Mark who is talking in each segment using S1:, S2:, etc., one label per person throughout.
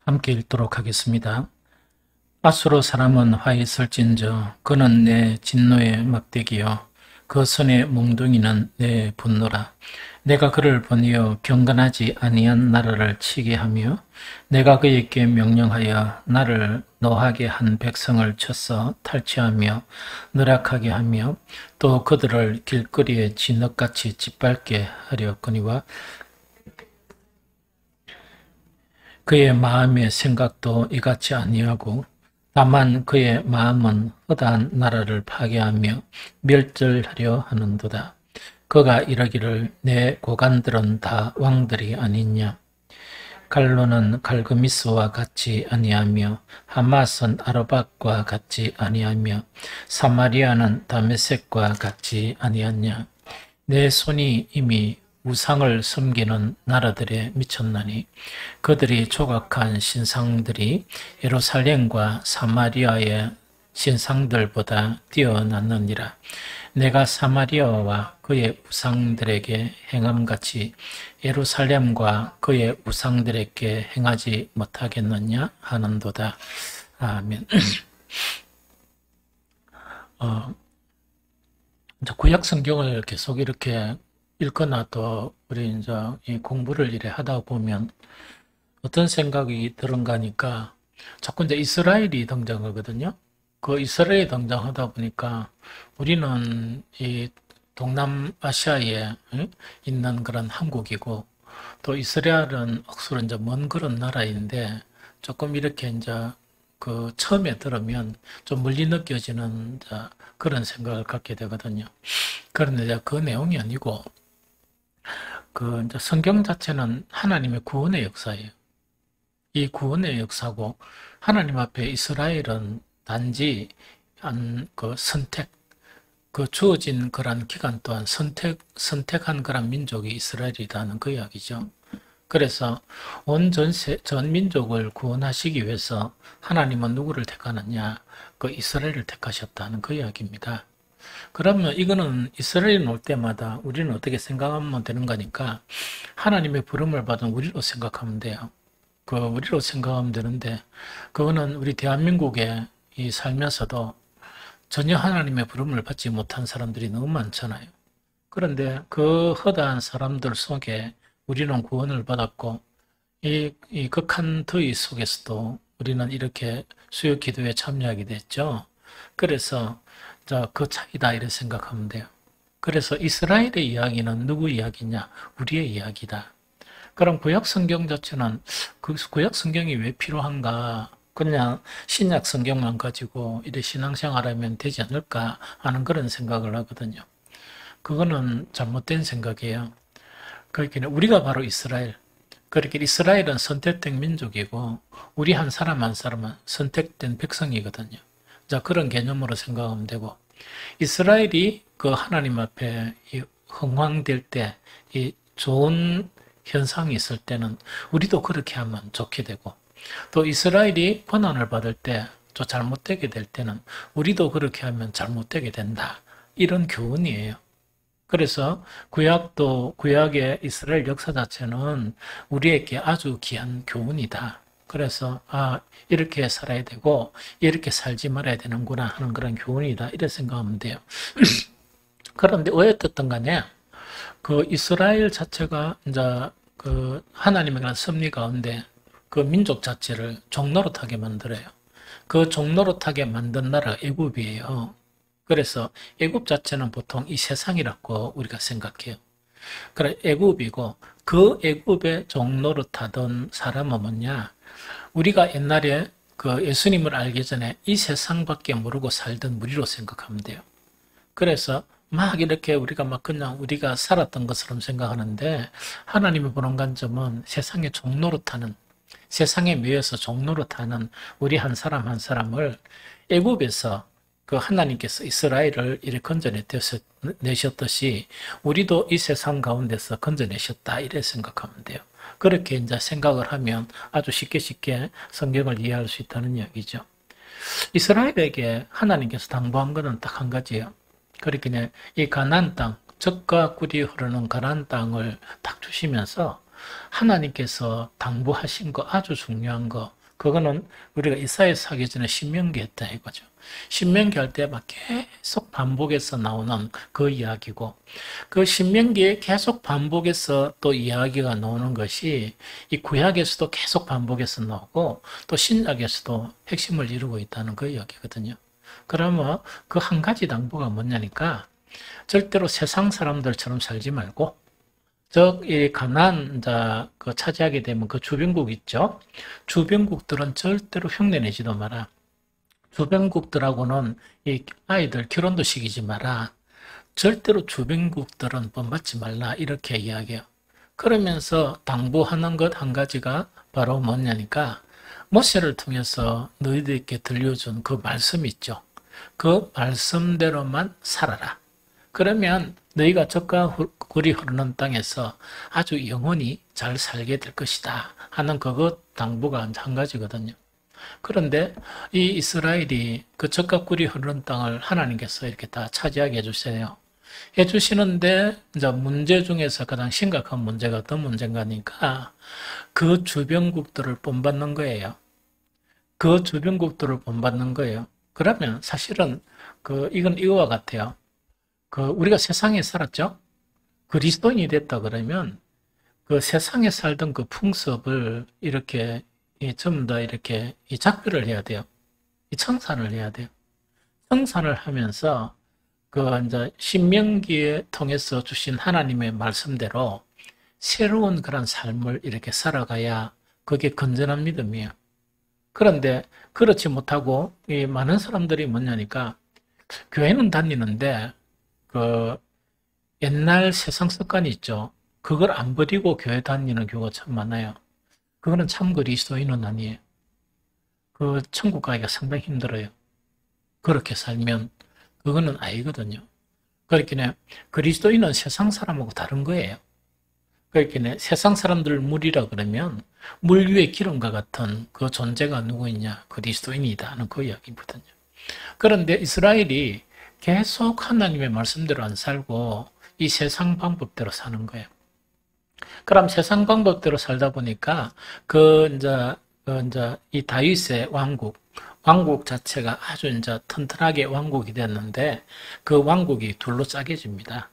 S1: 함께 읽도록 하겠습니다. 아수르 사람은 화 있을진저 그는 내 진노의 막대기요 그 손의 몽둥이는 내 분노라. 내가 그를 보내어 경건하지 아니한 나라를 치게 하며 내가 그에게 명령하여 나를 노하게 한 백성을 쳐서 탈취하며 누락하게 하며 또 그들을 길거리에 진흙같이 짓밟게 하려거니와 그의 마음의 생각도 이같이 아니하고 다만 그의 마음은 허다한 나라를 파괴하며 멸절하려 하는도다. 그가 이러기를 내 고관들은 다 왕들이 아니냐. 갈로는 갈그미스와 같이 아니하며 하맛은 아르밧과 같이 아니하며 사마리아는 다메섹과 같이 아니하냐. 내 손이 이미 우상을 섬기는 나라들에 미쳤나니 그들이 조각한 신상들이 예루살렘과 사마리아의 신상들보다 뛰어났느니라. 내가 사마리아와 그의 우상들에게 행함같이 예루살렘과 그의 우상들에게 행하지 못하겠느냐 하는도다. 아멘. 이제 구약 성경을 계속 이렇게 읽거나 또 우리 이제 이 공부를 이래 하다 보면 어떤 생각이 드는가 하니까 자꾸 이제 이스라엘이 등장하거든요. 그 이스라엘이 등장하다 보니까 우리는 이 동남아시아에 있는 그런 한국이고 또 이스라엘은 억수로 이제 먼 그런 나라인데 조금 이렇게 이제 그 처음에 들으면 좀 멀리 느껴지는 이제 그런 생각을 갖게 되거든요. 그런데 이제 그 내용이 아니고 그 이제 성경 자체는 하나님의 구원의 역사예요. 이 구원의 역사고 하나님 앞에 이스라엘은 단지 그 선택, 그 주어진 그런 기간 동안 선택한 그런 민족이 이스라엘이라는 그 이야기죠. 그래서 온 전 민족을 구원하시기 위해서 하나님은 누구를 택하느냐? 그 이스라엘을 택하셨다는 그 이야기입니다. 그러면 이거는 이스라엘이 올 때마다 우리는 어떻게 생각하면 되는 거니까 하나님의 부름을 받은 우리로 생각하면 돼요. 그 우리로 생각하면 되는데 그거는 우리 대한민국에 이 살면서도 전혀 하나님의 부름을 받지 못한 사람들이 너무 많잖아요. 그런데 그 허다한 사람들 속에 우리는 구원을 받았고 이 극한 더위 속에서도 우리는 이렇게 수요 기도에 참여하게 됐죠. 그래서 그 차이다 이렇게 생각하면 돼요. 그래서 이스라엘의 이야기는 누구 이야기냐? 우리의 이야기다. 그럼 구약 성경 자체는 그 구약 성경이 왜 필요한가? 그냥 신약 성경만 가지고 이래 신앙생활하면 되지 않을까 하는 그런 생각을 하거든요. 그거는 잘못된 생각이에요. 그러니까 우리가 바로 이스라엘. 그렇게 이스라엘은 선택된 민족이고 우리 한 사람 한 사람은 선택된 백성이거든요. 자, 그런 개념으로 생각하면 되고 이스라엘이 그 하나님 앞에 흥황될 때 이 좋은 현상이 있을 때는 우리도 그렇게 하면 좋게 되고 또 이스라엘이 고난을 받을 때 또 잘못되게 될 때는 우리도 그렇게 하면 잘못되게 된다. 이런 교훈이에요. 그래서 구약의 이스라엘 역사 자체는 우리에게 아주 귀한 교훈이다. 그래서 이렇게 살아야 되고 이렇게 살지 말아야 되는구나 하는 그런 교훈이다. 이렇게 생각하면 돼요. 그런데 어쨌든 간에 그 이스라엘 자체가 이제 그 하나님의 그런 섭리 가운데 그 민족 자체를 종노릇하게 만들어요. 그 종노릇하게 만든 나라가 애굽이에요. 그래서 애굽 자체는 보통 이 세상이라고 우리가 생각해요. 그래 애굽이고 그 애굽에 종노릇하던 사람은 뭐냐? 우리가 옛날에 그 예수님을 알기 전에 이 세상밖에 모르고 살던 무리로 생각하면 돼요. 그래서 막 이렇게 우리가 막 그냥 우리가 살았던 것처럼 생각하는데 하나님이 보는 관점은 세상에 종노릇하는 세상에 매여서 종노릇하는 우리 한 사람 한 사람을 애굽에서 그 하나님께서 이스라엘을 이렇게 건져내셨듯이 우리도 이 세상 가운데서 건져내셨다 이렇게 생각하면 돼요. 그렇게 이제 생각을 하면 아주 쉽게 성경을 이해할 수 있다는 이야기죠. 이스라엘에게 하나님께서 당부한 것은 딱 한 가지예요. 그렇게 이 가나안 땅, 젖과 꿀이 흐르는 가나안 땅을 딱 주시면서 하나님께서 당부하신 거 아주 중요한 거, 그거는 우리가 이사야서 하기 전에 신명기 했다 이거죠. 신명기 할 때 막 계속 반복해서 나오는 그 이야기고, 그 신명기에 계속 반복해서 또 이야기가 나오는 것이 이 구약에서도 계속 반복해서 나오고 또 신약에서도 핵심을 이루고 있다는 그 이야기거든요. 그러면 그 한 가지 당부가 뭐냐니까, 절대로 세상 사람들처럼 살지 말고 이 가나안 그 차지하게 되면 그 주변국 있죠. 주변국들은 절대로 흉내내지도 마라. 주변국들하고는 이 아이들 결혼도 시키지 마라. 절대로 주변국들은 본받지 말라. 이렇게 이야기해요. 그러면서 당부하는 것 한 가지가 바로 뭐냐니까, 모세를 통해서 너희들에게 들려준 그 말씀 있죠. 그 말씀대로만 살아라. 그러면 너희가 젖과 꿀이 흐르는 땅에서 아주 영원히 잘 살게 될 것이다 하는 그것 당부가 한 가지거든요. 그런데 이 이스라엘이 그 젖과 꿀이 흐르는 땅을 하나님께서 이렇게 다 차지하게 해주세요. 해주시는데 이제 문제 중에서 가장 심각한 문제가 어떤 문제인가니까, 그 주변국들을 본받는 거예요. 그 주변국들을 본받는 거예요. 그러면 사실은 이건 이거와 같아요. 우리가 세상에 살았죠? 그리스도인이 됐다 그러면 그 세상에 살던 그 풍습을 이렇게 전부 다 이렇게 작별을 해야 돼요. 청산을 해야 돼요. 청산을 하면서 이제 신명기에 통해서 주신 하나님의 말씀대로 새로운 그런 삶을 이렇게 살아가야 그게 건전한 믿음이에요. 그런데 그렇지 못하고 이 많은 사람들이 뭐냐니까, 교회는 다니는데 옛날 세상 습관이 있죠. 그걸 안 버리고 교회 다니는 경우가 참 많아요. 그거는 참 그리스도인은 아니에요. 천국 가기가 상당히 힘들어요. 그렇게 살면 그거는 아니거든요. 그렇기에 그리스도인은 세상 사람하고 다른 거예요. 그렇기에 세상 사람들 물이라 그러면 물 위에 기름과 같은 그 존재가 누구이냐? 그리스도인이다 하는 그 이야기거든요. 그런데 이스라엘이 계속 하나님의 말씀대로 안 살고 이 세상 방법대로 사는 거예요. 그럼 세상 방법대로 살다 보니까 이제 이 다윗의 왕국 자체가 아주 이제 튼튼하게 왕국이 됐는데, 그 왕국이 둘로 짜개집니다.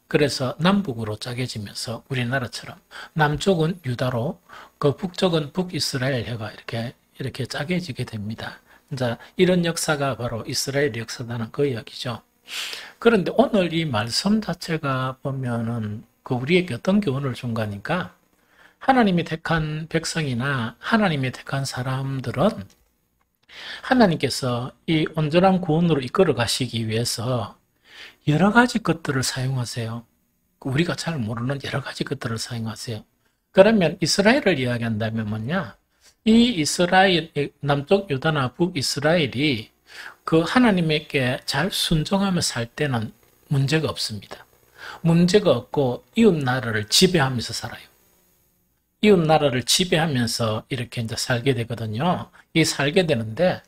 S1: 그래서 남북으로 짜개지면서 우리나라처럼 남쪽은 유다로, 그 북쪽은 북이스라엘해가 이렇게 짜개지게 됩니다. 이제 이런 역사가 바로 이스라엘 역사다는 그 이야기죠. 그런데 오늘 이 말씀 자체가 보면은 우리에게 어떤 교훈을 준 거니까, 하나님이 택한 백성이나 하나님이 택한 사람들은 하나님께서 이 온전한 구원으로 이끌어 가시기 위해서 여러 가지 것들을 사용하세요. 우리가 잘 모르는 여러 가지 것들을 사용하세요. 그러면 이스라엘을 이야기한다면 뭐냐? 이 이스라엘, 남쪽 유다나 북이스라엘이 그 하나님에게 잘 순종하며 살 때는 문제가 없습니다. 문제가 없고 이웃 나라를 지배하면서 살아요. 이웃 나라를 지배하면서 이렇게 이제 살게 되거든요. 이 살게 되는데,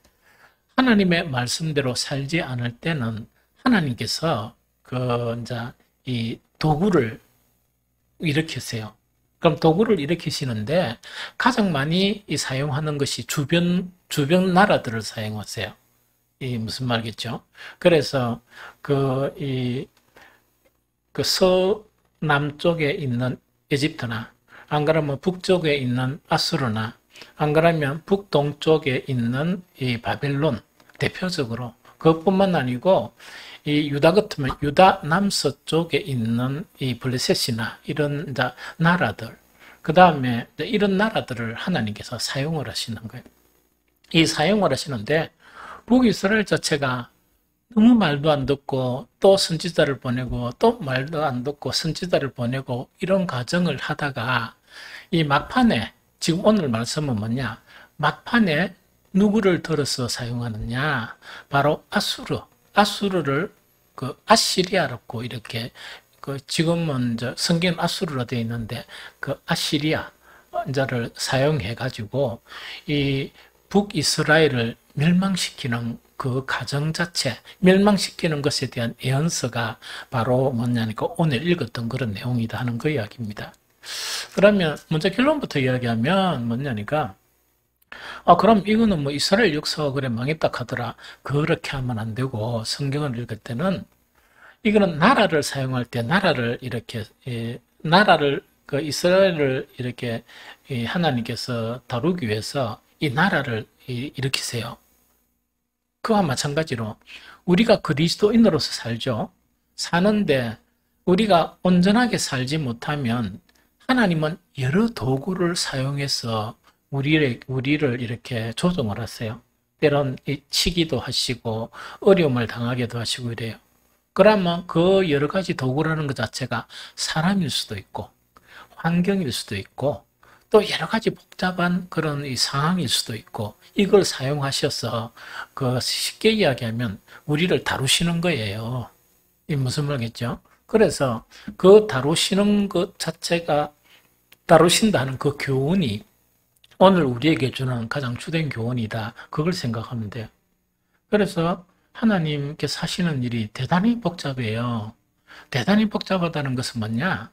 S1: 하나님의 말씀대로 살지 않을 때는 하나님께서 이제 이 도구를 일으키세요. 그럼 도구를 일으키시는데 가장 많이 사용하는 것이 주변 나라들을 사용하세요. 이 무슨 말이겠죠? 그래서 서남쪽에 있는 에집트나, 안 그러면 북쪽에 있는 아수르나, 안 그러면 북동쪽에 있는 이 바벨론, 대표적으로 그것뿐만 아니고 이 유다 같으면 유다 남서쪽에 있는 이 블레셋이나 이런 나라들, 그 다음에 이런 나라들을 하나님께서 사용을 하시는 거예요. 이 사용을 하시는데, 북이스라엘 자체가 너무 말도 안 듣고 또 선지자를 보내고 또 말도 안 듣고 선지자를 보내고 이런 과정을 하다가 이 막판에, 지금 오늘 말씀은 뭐냐? 막판에 누구를 들어서 사용하느냐? 바로 아수르를 아시리아라고 이렇게 지금은 성경 아수르로 되어 있는데 그 아시리아를 사용해 가지고 이 북이스라엘을 멸망시키는 그 과정 자체, 멸망시키는 것에 대한 예언서가 바로 뭐냐니까 오늘 읽었던 그런 내용이다 하는 그 이야기입니다. 그러면 먼저 결론부터 이야기하면 뭐냐니까, 그럼 이거는 뭐 이스라엘 역사가 그래 망했다 하더라. 그렇게 하면 안 되고, 성경을 읽을 때는 이거는 나라를 사용할 때 나라를 이렇게, 나라를, 그 이스라엘을 이렇게 하나님께서 다루기 위해서 이 나라를 일으키세요. 그와 마찬가지로 우리가 그리스도인으로서 살죠. 사는데 우리가 온전하게 살지 못하면 하나님은 여러 도구를 사용해서 우리를 이렇게 조정을 하세요. 때론 치기도 하시고 어려움을 당하게도 하시고 이래요. 그러면 그 여러 가지 도구라는 것 자체가 사람일 수도 있고 환경일 수도 있고 또 여러 가지 복잡한 그런 이 상황일 수도 있고 이걸 사용하셔서 그 쉽게 이야기하면 우리를 다루시는 거예요. 이 무슨 말이겠죠? 그래서 그 다루시는 것 자체가 다루신다는 그 교훈이 오늘 우리에게 주는 가장 주된 교훈이다. 그걸 생각하면 돼요. 그래서 하나님께서 하시는 일이 대단히 복잡해요. 대단히 복잡하다는 것은 뭐냐?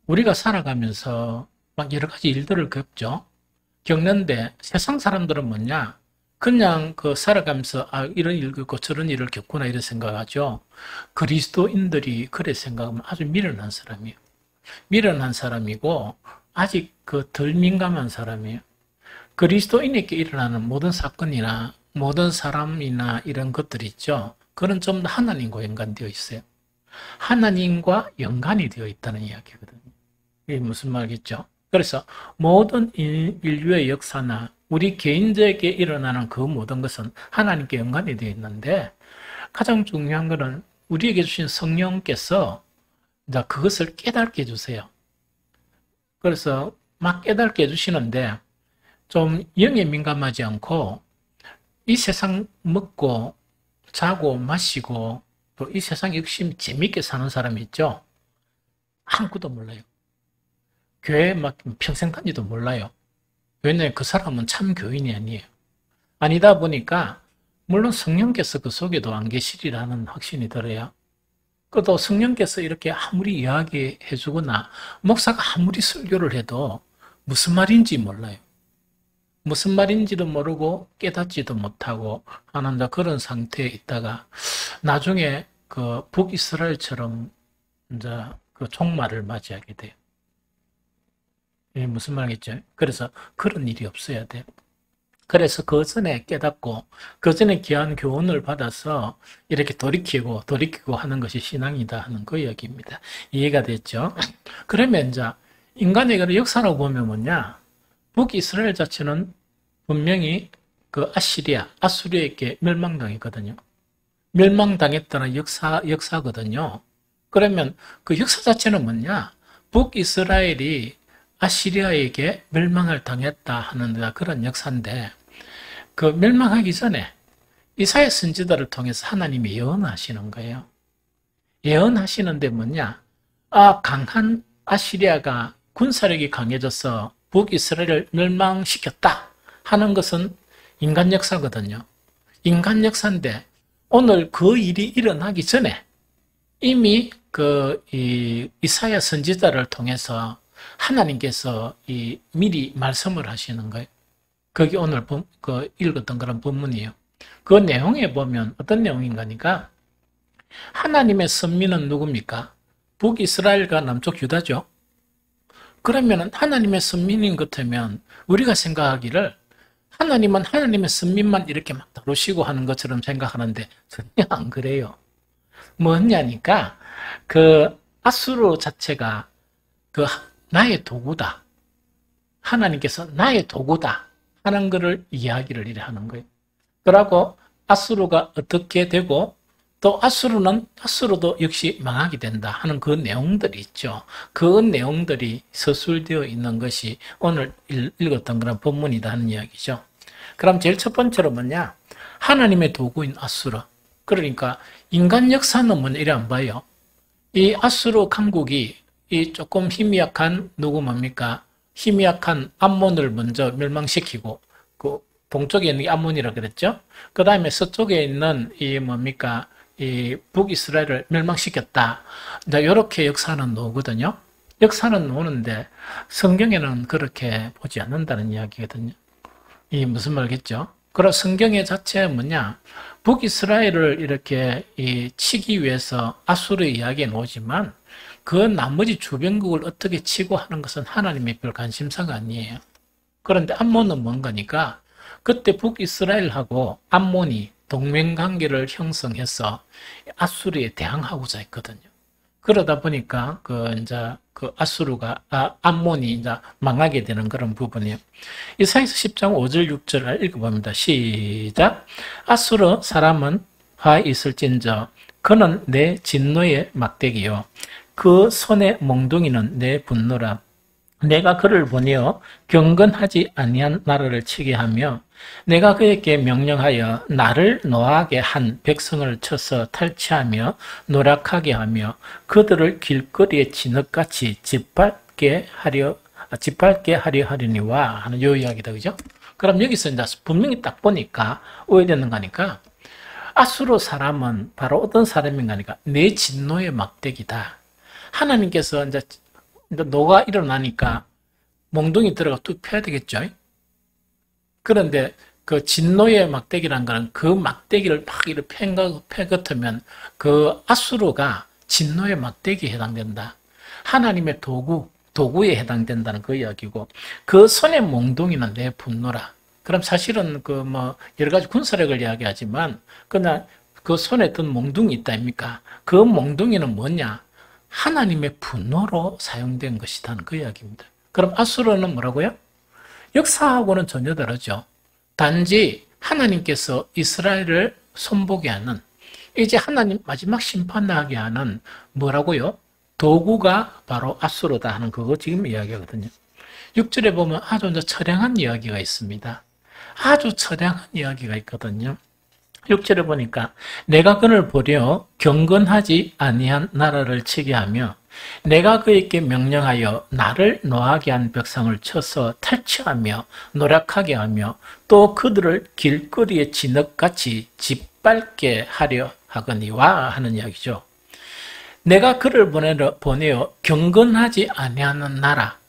S1: 우리가 살아가면서 막 여러 가지 일들을 겪는데 세상 사람들은 뭐냐? 그냥 그 살아가면서 이런 일을 겪고 저런 일을 겪구나 이런 생각하죠. 그리스도인들이 그래 생각하면 아주 미련한 사람이에요. 미련한 사람이고 아직 그 덜 민감한 사람이에요. 그리스도인에게 일어나는 모든 사건이나 모든 사람이나 이런 것들 있죠. 그건 좀 더 하나님과 연관되어 있어요. 하나님과 연관이 되어 있다는 이야기거든요. 이게 무슨 말이겠죠? 그래서 모든 인류의 역사나 우리 개인에게 일어나는 그 모든 것은 하나님께 연관이 되어 있는데 가장 중요한 것은 우리에게 주신 성령께서 그것을 깨닫게 해주세요. 그래서 막 깨닫게 해주시는데 좀 영에 민감하지 않고 이 세상 먹고 자고 마시고 또 이 세상 열심히 재밌게 사는 사람이 있죠. 아무것도 몰라요. 교회 막 평생 다니도 몰라요. 왜냐하면 그 사람은 참 교인이 아니에요. 아니다 보니까 물론 성령께서 그 속에도 안 계시리라는 확신이 들어요. 또 성령께서 이렇게 아무리 이야기해 주거나 목사가 아무리 설교를 해도 무슨 말인지 몰라요. 무슨 말인지도 모르고 깨닫지도 못하고 하는 그런 상태에 있다가 나중에 그 북이스라엘처럼 이제 그 종말을 맞이하게 돼요. 이게 무슨 말이겠죠? 그래서 그런 일이 없어야 돼요. 그래서 그 전에 깨닫고 그 전에 귀한 교훈을 받아서 이렇게 돌이키고 하는 것이 신앙이다 하는 그 이야기입니다. 이해가 됐죠? 그러면 이제 인간의 역사라고 보면 뭐냐? 북이스라엘 자체는 분명히 그 아수리아에게 멸망당했거든요. 멸망당했다는 역사거든요. 그러면 그 역사 자체는 뭐냐? 북이스라엘이 아시리아에게 멸망을 당했다 하는 그런 역사인데 그 멸망하기 전에 이사야 선지자를 통해서 하나님이 예언하시는 거예요. 예언하시는데 뭐냐? 강한 아시리아가 군사력이 강해져서 북이스라엘을 멸망시켰다 하는 것은 인간 역사거든요. 인간 역사인데 오늘 그 일이 일어나기 전에 이미 이사야 선지자를 통해서 하나님께서 미리 말씀을 하시는 거예요. 그게 오늘 읽었던 그런 본문이에요. 그 내용에 보면 어떤 내용인가니까 하나님의 선민은 누굽니까? 북이스라엘과 남쪽 유다죠. 그러면 하나님의 선민인 것 같으면 우리가 생각하기를 하나님은 하나님의 선민만 이렇게 막 다루시고 하는 것처럼 생각하는데 전혀 안 그래요. 뭐냐니까 그 아수르 자체가 나의 도구다. 하나님께서 나의 도구다 하는 것을 이야기를 이래 하는 거예요. 그러고 아수르가 어떻게 되고 또 아수르도 역시 망하게 된다 하는 그 내용들이 있죠. 그 내용들이 서술되어 있는 것이 오늘 읽었던 그런 본문이다 하는 이야기죠. 그럼 제일 첫 번째로 뭐냐? 하나님의 도구인 아수르. 그러니까 인간 역사는 뭐냐 이래 안 봐요. 이 아수르 강국이 이 조금 힘이 약한 힘이 약한 암몬을 먼저 멸망시키고 그 동쪽에 있는 게 암몬이라 그랬죠. 그 다음에 서쪽에 있는 이 북이스라엘을 멸망시켰다. 이제 이렇게 역사는 나오거든요. 역사는 오는데 성경에는 그렇게 보지 않는다는 이야기거든요. 이 무슨 말겠죠? 그럼 성경의 자체가 뭐냐? 북이스라엘을 이렇게 치기 위해서 아수르의 이야기에 나오지만 그 나머지 주변국을 어떻게 치고 하는 것은 하나님의 별 관심사가 아니에요. 그런데 암몬은 뭔가니까 그때 북이스라엘하고 암몬이 동맹관계를 형성해서 아수르에 대항하고자 했거든요. 그러다 보니까 그 아수르가 암몬이 이제 망하게 되는 그런 부분이에요. 이사야서 10장 5절 6절을 읽어봅니다. 시작. 아수르 사람은 화 있을진저 그는 내 진노의 막대기요 그 손의 몽둥이는 내 분노라. 내가 그를 보내어 경건하지 아니한 나라를 치게 하며 내가 그에게 명령하여 나를 노하게 한 백성을 쳐서 탈취하며 노략하게 하며 그들을 길거리에 진흙같이 짓밟게 하려 하려니와 하는 요 이야기다. 그죠? 그럼 여기서 이제 분명히 딱 보니까 오해되는 거니까 아수르 사람은 바로 어떤 사람인가 하니까 내 진노의 막대기다. 하나님께서 이제 노가 일어나니까 몽둥이 들어가 뚝 패야 되겠죠. 그런데 그 진노의 막대기란 거는 그 막대기를 막 이렇게 패거트면 그 아수르가 진노의 막대기에 해당된다. 하나님의 도구에 해당된다는 그 이야기고 그 손의 몽둥이는 내 분노라. 그럼 사실은 여러 가지 군사력을 이야기하지만 그냥 그 손에 든 몽둥이 있다 아닙니까? 그 몽둥이는 뭐냐? 하나님의 분노로 사용된 것이라는 그 이야기입니다. 그럼 아수르는 뭐라고요? 역사하고는 전혀 다르죠. 단지 하나님께서 이스라엘을 손보게 하는 이제 하나님 마지막 심판하게 하는 뭐라고요? 도구가 바로 아수르다 하는 그거 지금 이야기하거든요. 6절에 보면 아주 처량한 이야기가 있습니다. 아주 처량한 이야기가 있거든요. 6절에 보니까 내가 그를 보려 경건하지 아니한 나라를 치게 하며 내가 그에게 명령하여 나를 노하게 한 백성을 쳐서 탈취하며 노략하게 하며 또 그들을 길거리에 진흙같이 짓밟게 하려 하거니와 하는 이야기죠. 내가 그를 보내어 경건하지 아니하는 나라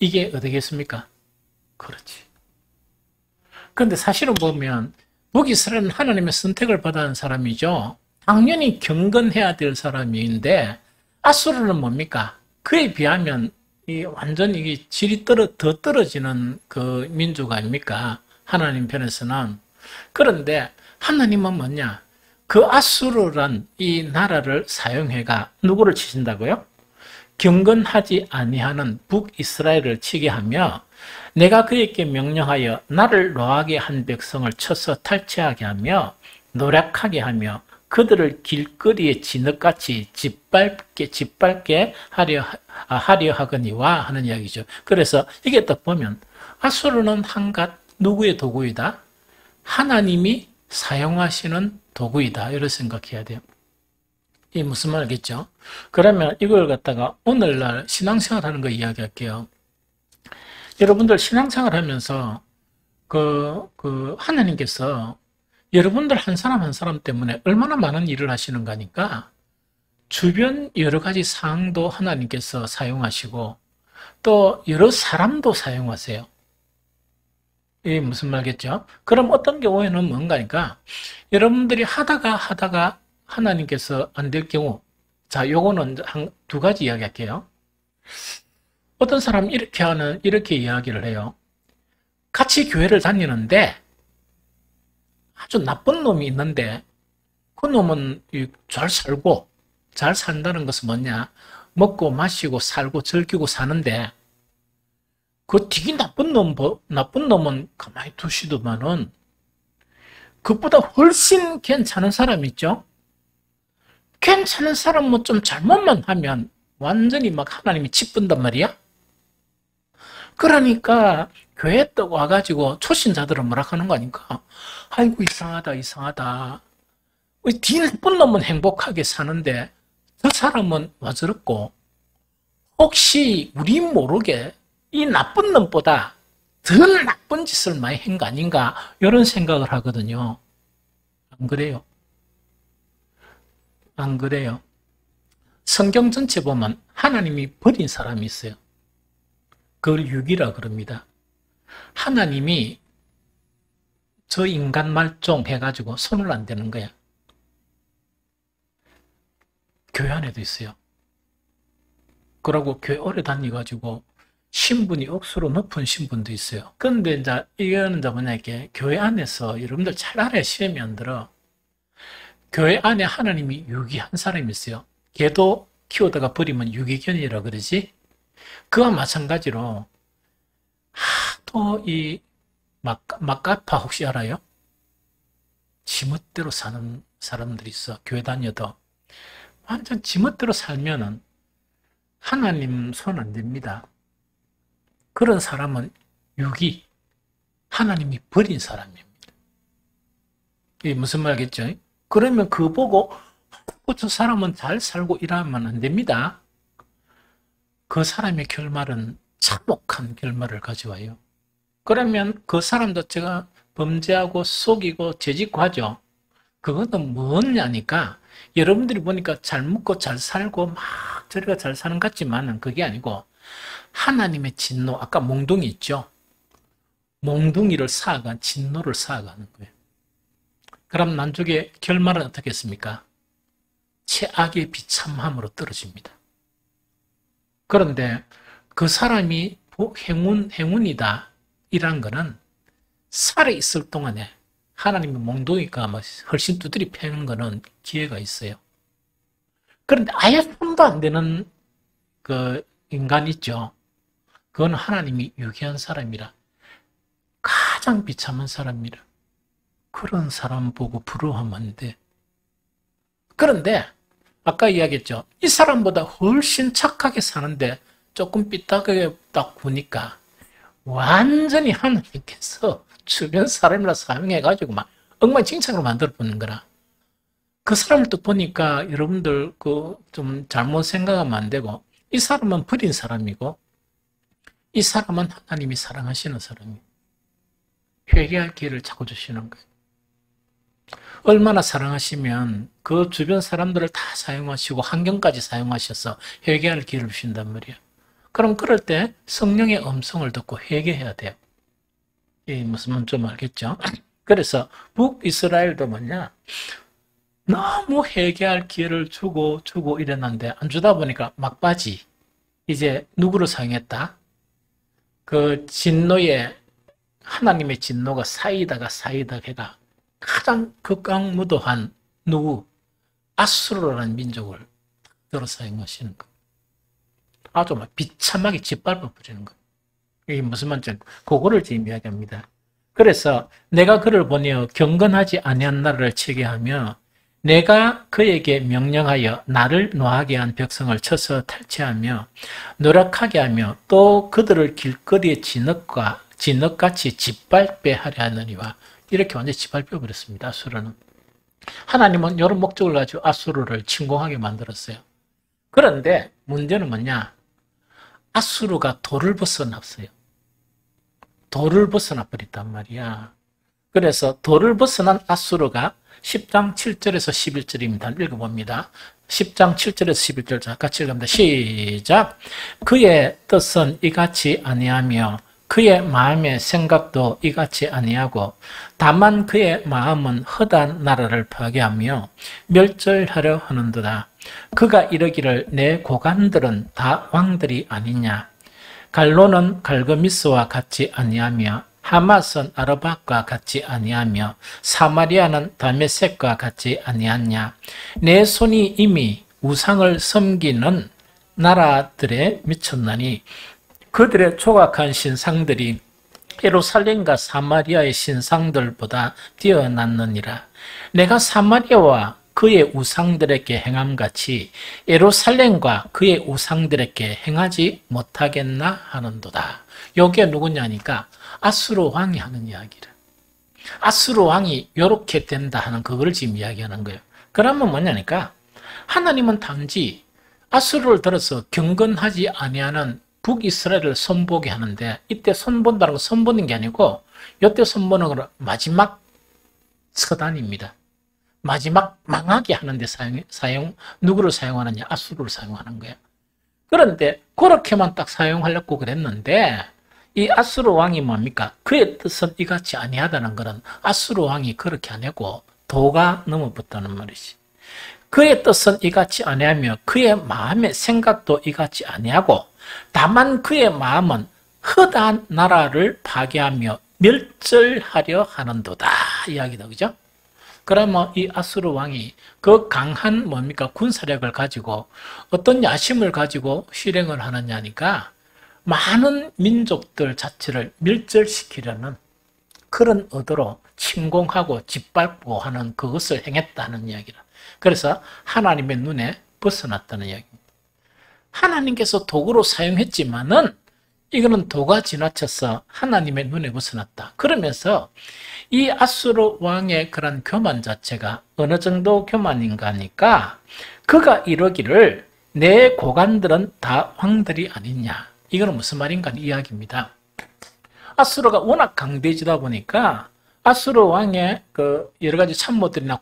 S1: 이게 어디겠습니까? 그렇지. 그런데 사실은 보면 북이스라엘은 하나님의 선택을 받은 사람이죠. 당연히 경건해야 될 사람인데 아수르는 뭡니까? 그에 비하면 완전 이게 질이 더 떨어지는 그 민족 아닙니까? 하나님 편에서는. 그런데 하나님은 뭐냐? 그 아수르란 이 나라를 사용해가 누구를 치신다고요? 경건하지 아니하는 북이스라엘을 치게 하며 내가 그에게 명령하여 나를 노하게 한 백성을 쳐서 탈취하게 하며 노략하게 하며 그들을 길거리에 진흙같이 짓밟게 하려 하거니와 하는 이야기죠. 그래서 이게 딱 보면 아수르는 한갓 누구의 도구이다? 하나님이 사용하시는 도구이다. 이렇게 생각해야 돼요. 이게 무슨 말이겠죠? 그러면 이걸 갖다가 오늘날 신앙생활 하는 거 이야기할게요. 여러분들 신앙생활 하면서 하나님께서 여러분들 한 사람 한 사람 때문에 얼마나 많은 일을 하시는가 하니까 주변 여러 가지 상황도 하나님께서 사용하시고 또 여러 사람도 사용하세요. 이게 무슨 말겠죠? 그럼 어떤 경우에는 뭔가 하니까 여러분들이 하다가 하나님께서 안 될 경우 자, 요거는 두 가지 이야기 할게요. 어떤 사람 이렇게 이야기를 해요. 같이 교회를 다니는데 아주 나쁜 놈이 있는데 그 놈은 잘 살고 잘 산다는 것은 뭐냐? 먹고 마시고 살고 즐기고 사는데 그 되게 나쁜 놈은 가만히 두시더만은 그것보다 훨씬 괜찮은 사람 있죠? 괜찮은 사람 뭐 좀 잘못만 하면 완전히 막 하나님이 치분단 말이야? 그러니까 교회 또 와가지고 초신자들은 뭐라 하는 거 아닙니까? 아이고 이상하다. 뒤 나쁜 놈은 행복하게 사는데 저 사람은 와 저렇고 혹시 우리 모르게 이 나쁜 놈보다 더 나쁜 짓을 많이 한 거 아닌가 이런 생각을 하거든요. 안 그래요? 안 그래요? 성경 전체 보면 하나님이 버린 사람이 있어요. 그걸 유기라 그럽니다. 하나님이 저 인간 말종 해가지고 손을 안 대는 거야. 교회 안에도 있어요. 그러고 교회 오래 다니가지고 신분이 억수로 높은 신분도 있어요. 그런데 이제 이거는 뭐냐, 이게 교회 안에서 여러분들 잘 알아야 시험이 안 들어. 교회 안에 하나님이 유기한 사람이 있어요. 걔도 키우다가 버리면 유기견이라 그러지. 그와 마찬가지로 하도 이 막가파 혹시 알아요? 지멋대로 사는 사람들이 있어. 교회 다녀도 완전 지멋대로 살면은 하나님 손 안 됩니다. 그런 사람은 유기, 하나님이 버린 사람입니다. 이게 무슨 말이겠죠? 그러면 그거 보고 저 사람은 잘 살고 이러면 안 됩니다. 그 사람의 결말은 참혹한 결말을 가져와요. 그러면 그 사람 자체가 범죄하고 속이고 죄짓고하죠. 그것은 뭐냐니까 여러분들이 보니까 잘 먹고 잘 살고 막 저리가 잘 사는 것 같지만은 그게 아니고 하나님의 진노, 아까 몽둥이 있죠. 몽둥이를 쌓아간 진노를 쌓아가는 거예요. 그럼 나중에 결말은 어떻겠습니까? 최악의 비참함으로 떨어집니다. 그런데 그 사람이 행운이다 이란 거는 살아있을 동안에 하나님의 몽둥이가 훨씬 두드리 패는 거는 기회가 있어요. 그런데 아예 손도 안 되는 그 인간 있죠. 그건 하나님이 유기한 사람이라 가장 비참한 사람이라. 그런 사람 보고 부러워하면 안 돼. 그런데 아까 이야기했죠. 이 사람보다 훨씬 착하게 사는데 조금 삐딱하게 딱 보니까 완전히 하나님께서 주변 사람이라 사용해가지고 막 엉망진창으로 만들어보는 거라. 그 사람을 또 보니까 여러분들 좀 잘못 생각하면 안 되고, 이 사람은 버린 사람이고 이 사람은 하나님이 사랑하시는 사람이에요. 회개할 기회를 자꾸 주시는 거예요. 얼마나 사랑하시면 그 주변 사람들을 다 사용하시고 환경까지 사용하셔서 회개할 기회를 주신단 말이에요. 그럼 그럴 때 성령의 음성을 듣고 회개해야 돼요. 이 무슨 말인지 좀 알겠죠? 그래서 북이스라엘도 뭐냐, 너무 회개할 기회를 주고 이랬는데 안 주다 보니까 막바지 이제 누구를 사용했다? 그 진노의 하나님의 진노가 쌓이다가 해가 가장 극악무도한 누구? 아수르라는 민족을 들어 사용하시는 거. 아주 막 비참하게 짓밟아 버리는 거. 이게 무슨 말인지 그거를 지금 이야기합니다. 그래서 내가 그를 보니 경건하지 아니한 나라를 치게 하며 내가 그에게 명령하여 나를 노하게 한 백성을 쳐서 탈취하며 노력하게 하며 또 그들을 길거리에 진흙같이 짓밟게 하려 하느니와. 이렇게 완전히 짓밟혀 버렸습니다. 아수르는. 하나님은 이런 목적을 가지고 아수르를 침공하게 만들었어요. 그런데 문제는 뭐냐? 아수르가 도를 벗어났어요. 도를 벗어나 버렸단 말이야. 그래서 도를 벗어난 아수르가 10장 7절에서 11절입니다. 읽어봅니다. 10장 7절에서 11절 자, 같이 읽습니다. 시작. 그의 뜻은 이같이 아니하며 그의 마음의 생각도 이같이 아니하고 다만 그의 마음은 헛한 나라를 파괴하며 멸절하려 하는도다. 그가 이르기를 내 고관들은 다 왕들이 아니냐. 갈로는 갈그미스와 같이 아니하며 하맛은 아르밧과 같이 아니하며 사마리아는 다메섹과 같이 아니하냐. 내 손이 이미 우상을 섬기는 나라들에 미쳤나니 그들의 조각한 신상들이 예루살렘과 사마리아의 신상들보다 뛰어났느니라. 내가 사마리아와 그의 우상들에게 행함같이 예루살렘과 그의 우상들에게 행하지 못하겠나 하는도다. 여기에 누구냐니까 아수르 왕이 하는 이야기를. 아수르 왕이 이렇게 된다 하는 그걸 지금 이야기하는 거예요. 그러면 뭐냐니까 하나님은 단지 아수르를 들어서 경건하지 아니하는 북이스라엘을 손보게 하는데, 이때 손본다는 건 손보는 게 아니고 이때 손보는 건 마지막 서단입니다. 마지막 망하게 하는데 누구를 사용하느냐? 아수르를 사용하는 거야. 그런데 그렇게만 딱 사용하려고 그랬는데 이 아수르 왕이 뭡니까? 그의 뜻은 이같이 아니하다는 것은 아수르 왕이 그렇게 안 하고 도가 넘어붙다는 말이지. 그의 뜻은 이같이 아니하며 그의 마음의 생각도 이같이 아니하고 다만 그의 마음은 허다한 나라를 파괴하며 멸절하려 하는도다 이야기다. 그죠? 그러면 이 아수르 왕이 그 강한 뭡니까? 군사력을 가지고 어떤 야심을 가지고 실행을 하느냐니까 많은 민족들 자체를 멸절시키려는 그런 의도로 침공하고 짓밟고 하는 그것을 행했다는 이야기라. 그래서 하나님의 눈에 벗어났다는 이야기입니다. 하나님께서 도구로 사용했지만은 이거는 도가 지나쳐서 하나님의 눈에 벗어났다. 그러면서 이 아수르 왕의 그런 교만 자체가 어느 정도 교만인가 하니까 그가 이러기를 내 고관들은 다 왕들이 아니냐. 이거는 무슨 말인가 하는 이야기입니다. 아수르가 워낙 강대지다 보니까 아수르 왕의 그 여러 가지 참모들이나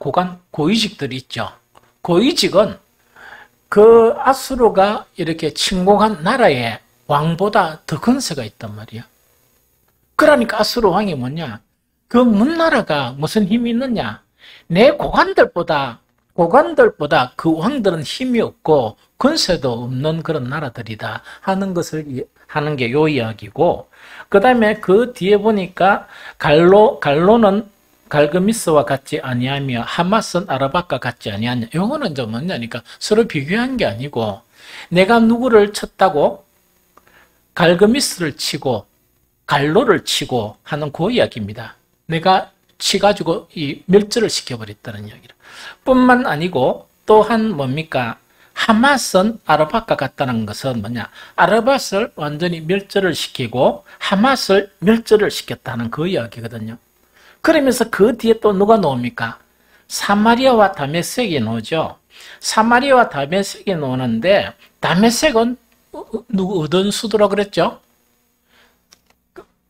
S1: 고위직들이 있죠. 고위직은 그 아수르가 이렇게 침공한 나라에 왕보다 더 근세가 있단 말이야. 그러니까 아수르 왕이 뭐냐? 그 문나라가 무슨 힘이 있느냐? 내 고관들보다 그 왕들은 힘이 없고 근세도 없는 그런 나라들이다 하는 것을 하는 게 요 이야기고, 그 다음에 그 뒤에 보니까 갈로는 갈그미스와 같지 아니하며 하맛은 아라박과 같지 아니하냐. 요거는 좀 뭐냐니까 서로 비교한 게 아니고 내가 누구를 쳤다고 갈그미스를 치고 갈로를 치고 하는 그 이야기입니다. 내가 치가지고 이 멸절을 시켜버렸다는 이야기라. 뿐만 아니고 또한 뭡니까? 하맛은 아라박과 같다는 것은 뭐냐? 아라밭을 완전히 멸절을 시키고 하맛을 멸절을 시켰다는 그 이야기거든요. 그러면서 그 뒤에 또 누가 나옵니까? 사마리아와 다메섹이 나오죠. 사마리아와 다메섹이 나오는데 다메섹은 어떤 수도라 그랬죠?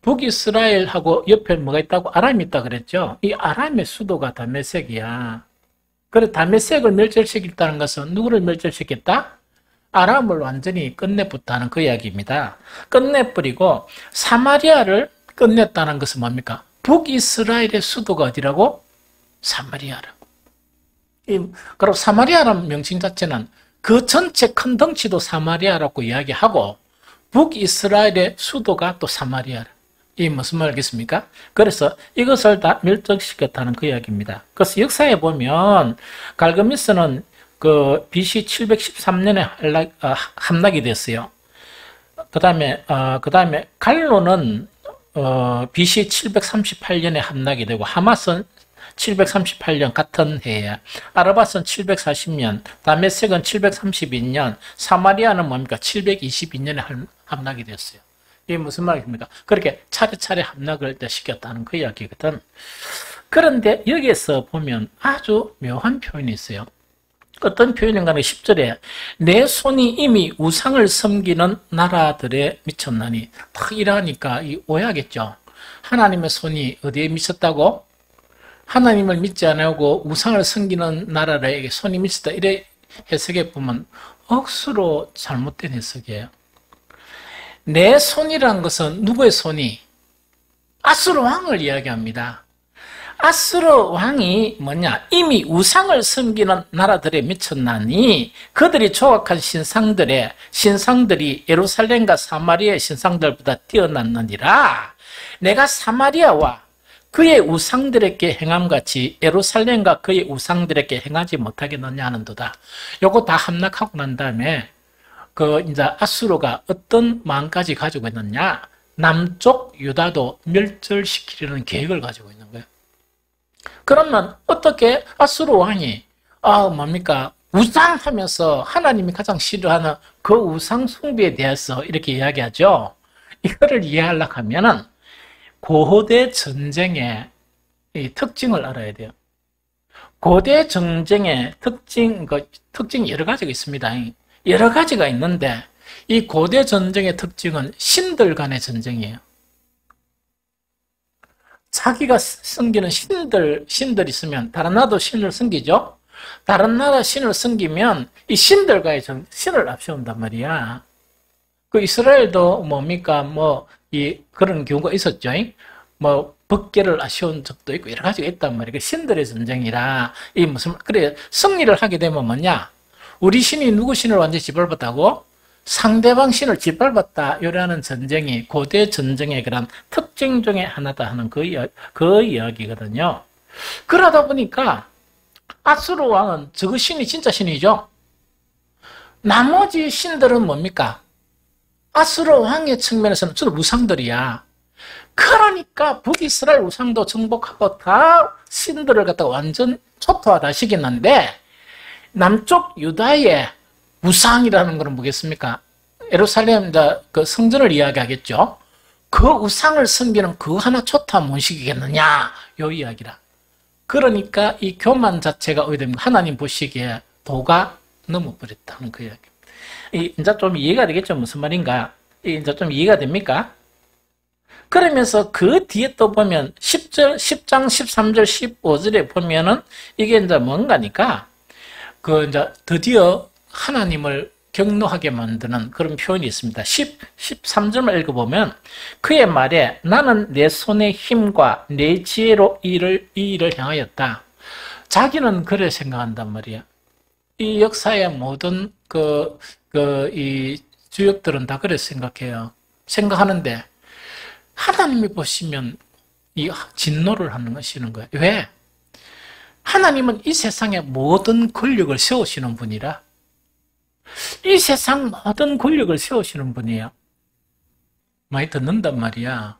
S1: 북이스라엘하고 옆에 뭐가 있다고? 아람이 있다 그랬죠? 이 아람의 수도가 다메섹이야. 그래, 다메섹을 멸절시켰다는 것은 누구를 멸절시켰다? 아람을 완전히 끝내버렸다는 그 이야기입니다. 끝내버리고 사마리아를 끝냈다는 것은 뭡니까? 북이스라엘의 수도가 어디라고? 사마리아라고. 그리고 사마리아라는 명칭 자체는 그 전체 큰 덩치도 사마리아라고 이야기하고 북이스라엘의 수도가 또 사마리아라. 이 무슨 말이겠습니까? 그래서 이것을 다 멸절시켰다는 그 이야기입니다. 그래서 역사에 보면 갈그미스는 그 BC 713년에 함락이 됐어요. 그 다음에 갈로는 BC 738년에 함락이 되고 하맛은 738년 같은 해에, 아라밧은 740년, 다메섹은 732년, 사마리아는 뭡니까? 722년에 함락이 됐어요. 이게 무슨 말입니까? 그렇게 차례차례 함락을 시켰다는 그 이야기거든. 그런데 여기에서 보면 아주 묘한 표현이 있어요. 어떤 표현인가 하면 10절에 내 손이 이미 우상을 섬기는 나라들에 미쳤나니, 딱 이러니까 오해하겠죠. 하나님의 손이 어디에 미쳤다고? 하나님을 믿지 않고 우상을 섬기는 나라에 손이 미쳤다. 이래 해석해 보면 억수로 잘못된 해석이에요. 내 손이란 것은 누구의 손이? 아수르 왕을 이야기합니다. 아수르 왕이 뭐냐? 이미 우상을 섬기는 나라들에 미쳤나니 그들이 조각한 신상들이 예루살렘과 사마리아의 신상들보다 뛰어났느니라. 내가 사마리아와 그의 우상들에게 행함같이 예루살렘과 그의 우상들에게 행하지 못하겠느냐 하는도다. 요거 다 함락하고 난 다음에 이제 아수르가 어떤 마음까지 가지고 있느냐? 남쪽 유다도 멸절시키려는 계획을 가지고 있는 거예요. 그러면 어떻게 아수르 왕이 뭡니까? 우상하면서 하나님이 가장 싫어하는 그 우상 숭배에 대해서 이렇게 이야기하죠. 이거를 이해하려고 하면은 고대 전쟁의 이 특징을 알아야 돼요. 고대 전쟁의 특징이 여러 가지가 있습니다. 여러 가지가 있는데 이 고대 전쟁의 특징은 신들 간의 전쟁이에요. 자기가 섬기는 신들 있으면 다른 나라도 신을 섬기죠? 다른 나라 신을 섬기면 이 신들과의 신을 앞세운단 말이야. 그 이스라엘도 뭡니까? 그런 경우가 있었죠. 법계를 아쉬운 적도 있고 여러 가지가 있단 말이에요. 신들의 전쟁이라, 그래, 승리를 하게 되면 뭐냐? 우리 신이 누구 신을 완전히 짓밟았다고? 상대방 신을 짓밟았다. 이라는 전쟁이 고대 전쟁의 그런 특징 중에 하나다 하는 그 이야기거든요. 그러다 보니까 아수르 왕은 저그 신이 진짜 신이죠. 나머지 신들은 뭡니까? 아수르 왕의 측면에서는 주로 우상들이야. 그러니까 북이스라엘 우상도 정복하고 다 신들을 갖다가 완전 초토화다 시켰는데, 남쪽 유다의 우상이라는 것은 뭐겠습니까? 예루살렘 그 성전을 이야기하겠죠. 그 우상을 섬기는 그 하나 초토화 못 시키겠느냐, 요 이야기라. 그러니까 이 교만 자체가 어디 됩니까? 하나님 보시기에 도가 넘어버렸다는 그 이야기. 이제 좀 이해가 되겠죠? 무슨 말인가? 이제 좀 이해가 됩니까? 그러면서 그 뒤에 또 보면 10장, 13절, 15절에 보면은 이게 이제 뭔가니까 이제 드디어 하나님을 경노하게 만드는 그런 표현이 있습니다. 13절만 읽어보면 그의 말에 나는 내 손의 힘과 내 지혜로 이 일을 향하였다. 자기는 그래 생각한단 말이야. 이 역사의 모든 이 주역들은 다 그래 생각하는데 하나님이 보시면 이 진노를 하시는 거예요. 왜? 하나님은 이 세상의 모든 권력을 세우시는 분이라. 이 세상 모든 권력을 세우시는 분이에요. 많이 듣는단 말이야.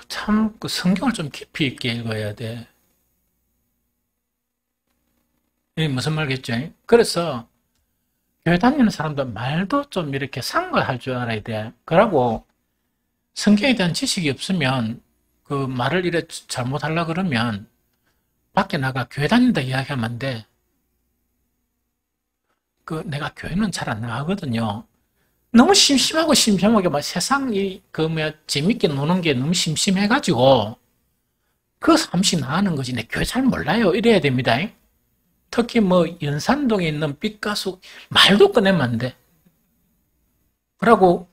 S1: 참, 성경을 좀 깊이 있게 읽어야 돼. 이게 무슨 말겠죠? 그래서 교회 다니는 사람들 말도 좀 이렇게 상과할 줄 알아야 돼. 그러고 성경에 대한 지식이 없으면 그 말을 이래 잘못하려고 그러면 밖에 나가 교회 다닌다 이야기하면 안 돼. 내가 교회는 잘 안 나가거든요. 너무 심심하고 심심하게 막 세상이 재밌게 노는 게 너무 심심해가지고 잠시 나가는 거지. 내 교회 잘 몰라요. 이래야 됩니다. 특히 연산동에 있는 삐가수 말도 꺼내면 안 돼. 그러고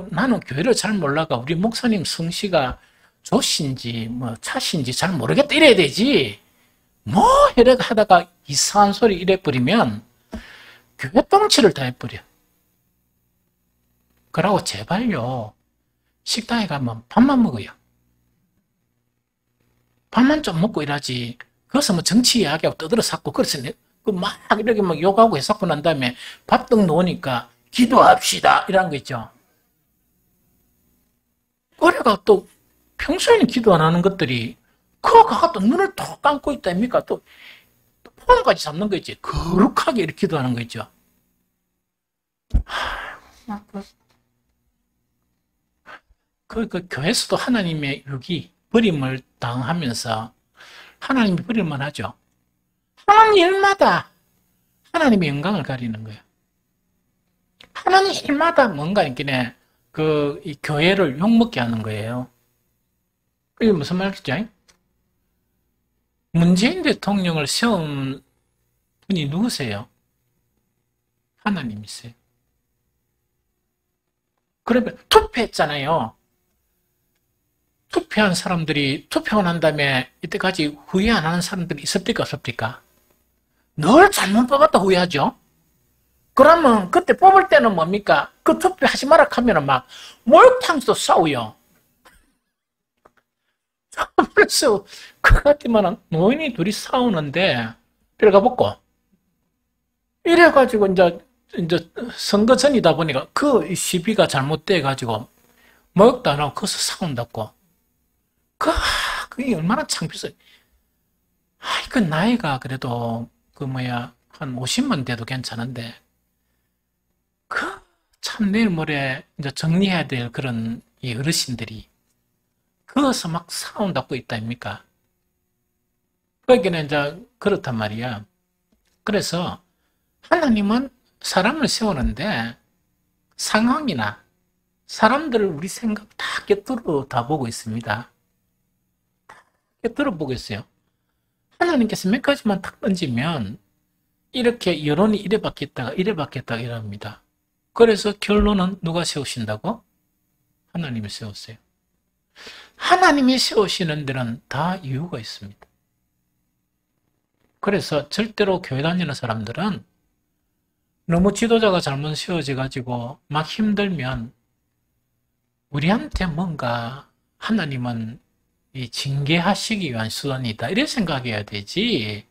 S1: 나는 교회를 잘 몰라가 우리 목사님 성씨가 조신지 차신지 잘 모르겠다 이래야 되지. 이래 하다가 이상한 소리 이래 버리면 교회 똥치를 다 해버려. 그러고 제발요, 식당에 가면 밥만 먹어요. 밥만 좀 먹고 일하지. 거기서 정치 이야기하고 떠들어 쌌고, 그래서 막 이렇게 욕하고 해쌌고 난 다음에 밥떡 놓으니까 기도합시다 이런 거 있죠. 그래가 또 평소에는 기도 안 하는 것들이 그거 가서 또 눈을 톡 감고 있다니까 또 폰까지 잡는 거 있지. 거룩하게 이렇게 기도하는 거 있죠. 교회에서도 하나님의 버림을 당하면서 하나님이 버릴만 하죠. 하나님 일마다 하나님의 영광을 가리는 거예요. 하나님 일마다 뭔가 이렇게 이 교회를 욕먹게 하는 거예요. 이게 무슨 말이죠? 문재인 대통령을 세운 분이 누구세요? 하나님이세요. 그러면 투표했잖아요. 투표한 사람들이 투표하고 난 다음에 이때까지 후회 안 하는 사람들이 있습니까? 없습니까? 늘 잘못 뽑았다 후회하죠. 그러면 그때 뽑을 때는 뭡니까? 그 투표하지 마라 하면은 막 목욕탕에서 싸워요. 그래서 그 같으면 노인이 둘이 싸우는데 들어가 보고 이래가지고 이제 선거 전이다 보니까 그 시비가 잘못돼 가지고 목욕도 안 하고 거기서 싸운다고. 그게 얼마나 창피해요. 그 나이가 그래도 한 50만 돼도 괜찮은데 참 내일 모레 이제 정리해야 될 그런 이 어르신들이 거기서 막 싸운다고 있다입니까? 그러기는 이제 그렇단 말이야. 그래서 하나님은 사람을 세우는데 상황이나 사람들을 우리 생각 다 꿰뚫어 다 보고 있습니다. 들어보겠어요. 하나님께서 몇 가지만 탁 던지면 이렇게 여론이 이래 바뀌었다가 이래 바뀌었다가 이럽니다. 그래서 결론은 누가 세우신다고? 하나님이 세웠어요. 하나님이 세우시는 데는 다 이유가 있습니다. 그래서 절대로 교회 다니는 사람들은 너무 지도자가 잘못 세워져 가지고 막 힘들면 우리한테 뭔가 하나님은 이 징계하시기 위한 수단이다 이렇게 생각해야 되지.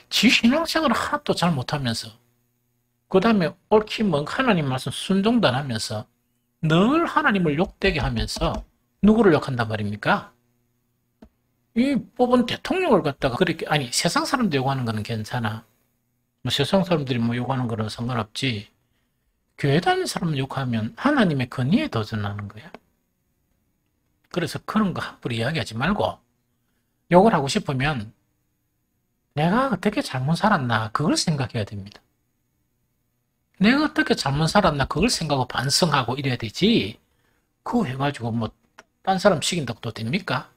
S1: 지 신앙생활을 하나도 잘 못하면서 그 다음에 옳게 뭐 하나님 말씀 순종도 안 하면서 늘 하나님을 욕되게 하면서 누구를 욕한단 말입니까? 이 뽑은 대통령을 갖다가 그렇게 아니 세상 사람들 욕하는 거는 괜찮아. 뭐 세상 사람들이 뭐 욕하는 거는 상관없지. 교회 다니는 사람 욕하면 하나님의 권위에 도전하는 거야. 그래서 그런 거 함부로 이야기하지 말고 욕을 하고 싶으면 내가 어떻게 잘못 살았나 그걸 생각해야 됩니다. 내가 어떻게 잘못 살았나 그걸 생각하고 반성하고 이래야 되지. 그거 해가지고 뭐 딴 사람 시킨다고 또 됩니까?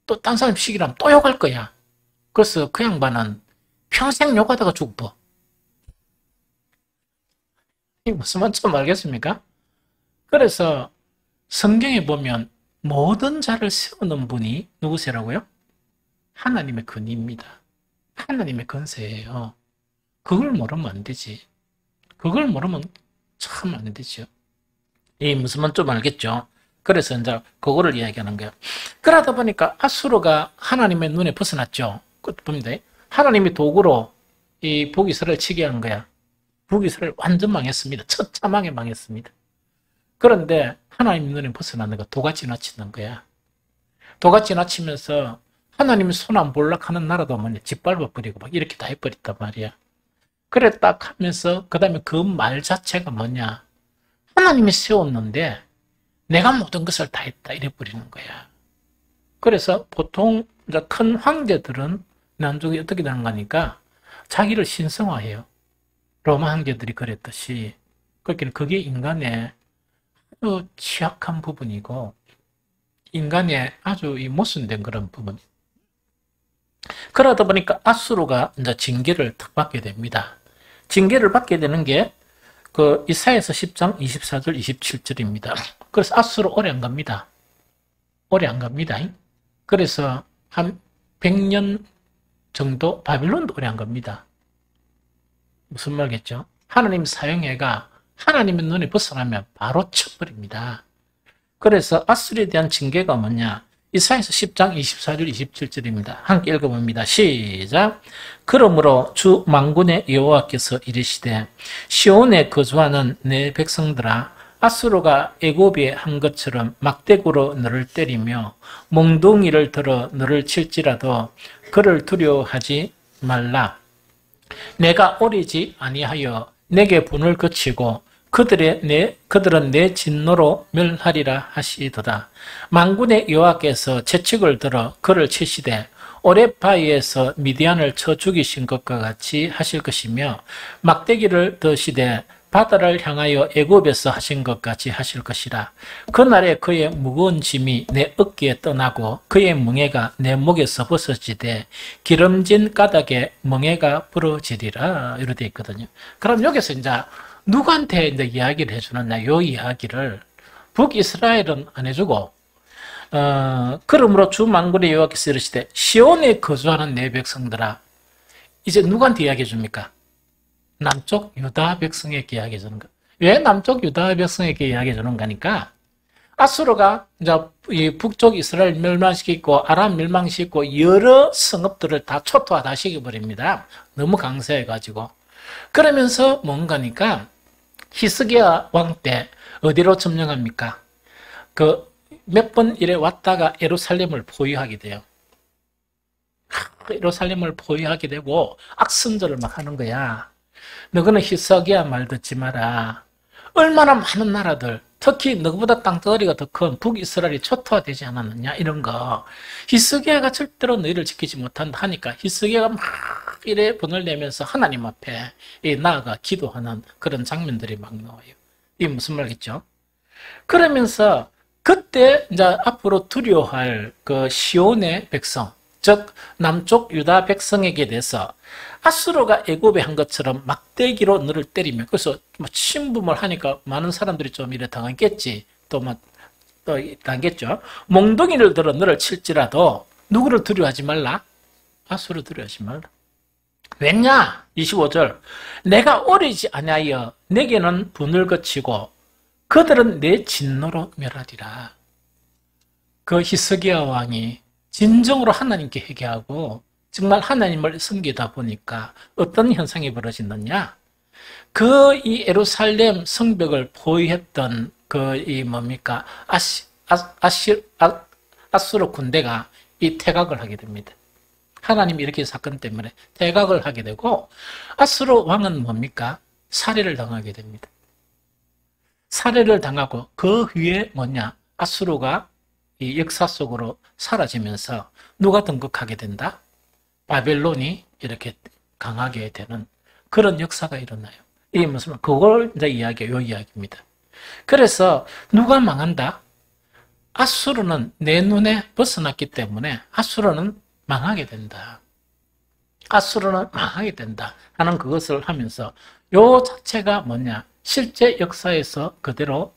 S1: 또 딴 사람 시키라면 또 욕할 거야. 그래서 그 양반은 평생 욕하다가 죽어. 이 무슨 말인지 알겠습니까? 그래서 성경에 보면 모든 자를 세우는 분이 누구세라고요? 하나님의 권위입니다. 하나님의 권세예요. 그걸 모르면 안 되지. 그걸 모르면 참 안 되죠. 이 무슨 말인지 좀 알겠죠? 그래서 이제 그거를 이야기하는 거예요. 그러다 보니까 아수르가 하나님의 눈에 벗어났죠. 그것도 봅니다. 하나님이 도구로 이 북이스라엘 치게 한 거야. 북이스라엘 완전 망했습니다. 처참하게 망했습니다. 그런데 하나님 눈에 벗어나는 거 도가 지나치는 거야. 도가 지나치면서 하나님이 손 안 볼락하는 나라도 뭐냐 짓밟아버리고 막 이렇게 다 해버렸단 말이야. 그래 딱 하면서 그 다음에 그 말 자체가 뭐냐 하나님이 세웠는데 내가 모든 것을 다 했다 이래 버리는 거야. 그래서 보통 이제 큰 황제들은 나중에 어떻게 되는 거니까 자기를 신성화해요. 로마 황제들이 그랬듯이. 그러니까 그게 인간의 아주 취약한 부분이고 인간의 아주 이 모순된 그런 부분. 그러다 보니까 아수르가 이제 징계를 탁 받게 됩니다. 징계를 받게 되는 게 그 이사야서 10장 24절 27절입니다. 그래서 아수르 오래 안 갑니다. 오래 안 갑니다. 그래서 한 100년 정도 바빌론도 오래 안 갑니다. 무슨 말겠죠? 하나님 사형해가 하나님의 눈에 벗어나면 바로 쳐버립니다. 그래서 아수르에 대한 징계가 뭐냐? 이사야서 10장 24절 27절입니다. 함께 읽어봅니다. 시작. 그러므로 주 만군의 여호와께서 이르시되 시온에 거주하는 내 백성들아 아수르가 애굽에 한 것처럼 막대구로 너를 때리며 몽둥이를 들어 너를 칠지라도 그를 두려워하지 말라. 내가 오리지 아니하여 내게 분을 그치고 그들은 내 진노로 멸하리라 하시도다. 만군의 여호와께서 채찍을 들어 그를 치시되 오레바이에서 미디안을 쳐 죽이신 것과 같이 하실 것이며 막대기를 드시되 바다를 향하여 애굽에서 하신 것 같이 하실 것이라. 그날에 그의 무거운 짐이 내 어깨에 떠나고 그의 멍에가 내 목에서 벗어지되 기름진 가닥에 멍에가 부러지리라. 이렇게 되어 있거든요. 그럼 여기서 이제 누구한테 이제 이야기를 해주느냐, 요 이야기를 북이스라엘은 안 해주고, 그러므로 주 만군의 여호와께서 이르시되 시온에 거주하는 내 백성들아, 이제 누구한테 이야기해 줍니까? 남쪽 유다 백성에게 이야기해 주는 거. 왜 남쪽 유다 백성에게 이야기해 주는 거니까? 아수르가 이제 이 북쪽 이스라엘 멸망시키고 아람 멸망시키고 여러 성읍들을 다 초토화 다 시켜버립니다. 너무 강세해가지고. 그러면서 뭔가니까 히스기야 왕 때 어디로 점령합니까? 그 몇 번 이래 왔다가 예루살렘을 포위하게 돼요. 예루살렘을 포위하게 되고 악선절을 막 하는 거야. 너희는 히스기야 말 듣지 마라. 얼마나 많은 나라들, 특히 너보다 땅덩어리가 더 큰 북이스라엘이 초토화되지 않았느냐 이런 거. 히스기야가 절대로 너희를 지키지 못한다 하니까 히스기야가 막 이래 분을 내면서 하나님 앞에 나아가 기도하는 그런 장면들이 막 나와요. 이게 무슨 말이겠죠? 그러면서 그때 이제 앞으로 두려워할 그 시온의 백성, 즉 남쪽 유다 백성에게 대해서 아수르가 애굽에 한 것처럼 막대기로 너를 때리면, 그래서 뭐 침범을 하니까 많은 사람들이 좀 이래 당하겠지. 또 당겠죠. 몽둥이를 들어 너를 칠지라도 누구를 두려워하지 말라? 아수르 두려워하지 말라. 왜냐? 25절. 내가 어리지 아니하여 내게는 분을 거치고 그들은 내 진노로 멸하리라. 그 히스기야 왕이 진정으로 하나님께 회개하고 정말 하나님을 섬기다 보니까 어떤 현상이 벌어지느냐? 그 이 예루살렘 성벽을 포위했던 그 이 뭡니까? 아수르 군대가 이 퇴각을 하게 됩니다. 하나님이 이렇게 사건 때문에 퇴각을 하게 되고, 아수르 왕은 뭡니까? 살해를 당하게 됩니다. 살해를 당하고 그 위에 뭐냐? 아수르가 이 역사 속으로 사라지면서 누가 등극하게 된다? 바벨론이 이렇게 강하게 되는 그런 역사가 일어나요. 이게 무슨 말? 그걸 이제 요 이야기입니다. 그래서 누가 망한다? 아수르는 내 눈에 벗어났기 때문에 아수르는 망하게 된다. 아수르는 망하게 된다 하는 그것을 하면서 요 자체가 뭐냐? 실제 역사에서 그대로